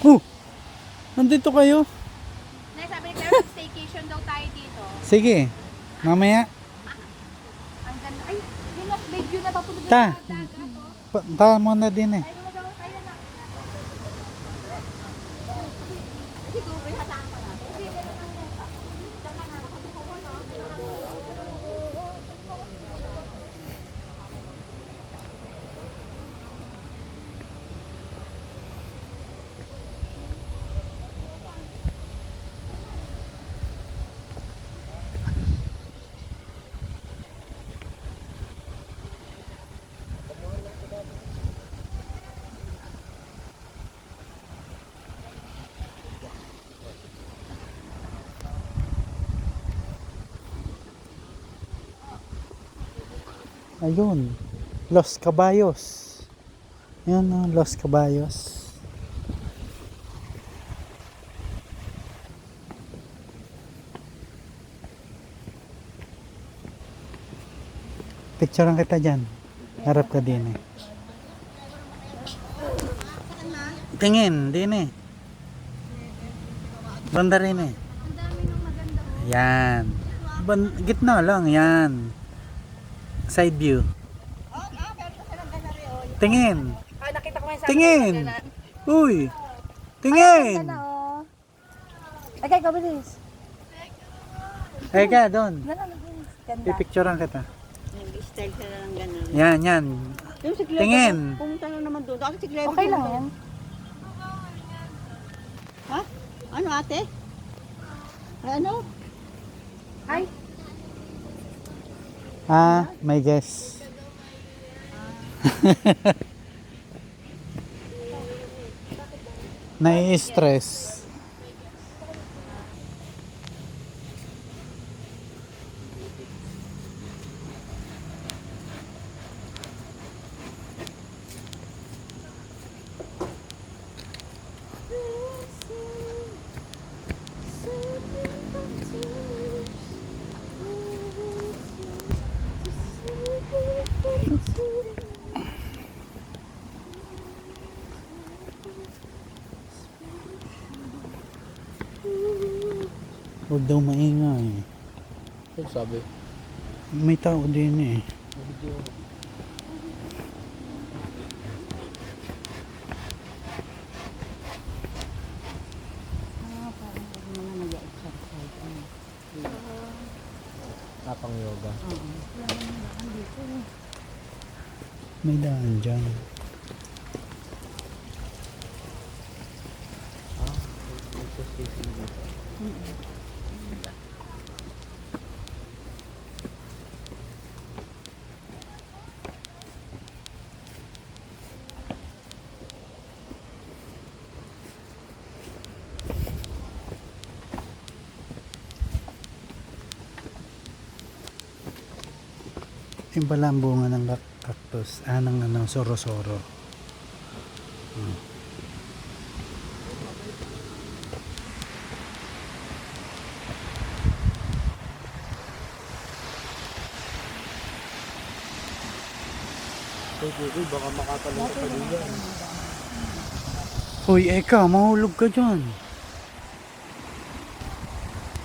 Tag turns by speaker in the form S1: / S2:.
S1: Oh! Nandito kayo?
S2: Sabi ni Claire, staycation daw tayo dito.
S1: Sige. Mamaya.
S2: Ang ganda. Ay, yun na, may view na papunta
S1: Ta.
S2: sa dagat.
S1: Ta muna din eh. Ayun. Los Caballos. Ayun o, Los Caballos. Picturean kita dyan. Harap ka din eh. Tingin, din eh. Banda rin eh.
S2: Ang dami nung maganda.
S1: Yan. Gitna lang, yan. Side view. Tingin.
S2: Ah, nakita ko yung sa
S1: Tingin. Uy. Tingin.
S2: Okay, go bilis.
S1: Eka, doon.
S2: Ganda.
S1: Pipicturean kita.
S3: Nag-style sila lang gano'n.
S1: Yan, yan.
S3: Yung si Cleo,
S1: Tingin.
S3: pumunta lang naman doon. Ako si Cleo.
S2: Okay lang yan.
S3: Ha? Ano ate? Ay, ano?
S2: Ay,
S1: Ah, may guess. Nai-stress. Huwag daw maingay.
S4: Ano sabi?
S1: May tao din eh.
S4: Tapang yoga.
S1: May daan dyan. Yung pala ang bunga ng cactus. Ng ano, soro-soro.
S4: Uy, baka makatalong ka pa din yan.
S1: Uy, Eka, mahulog ka dyan.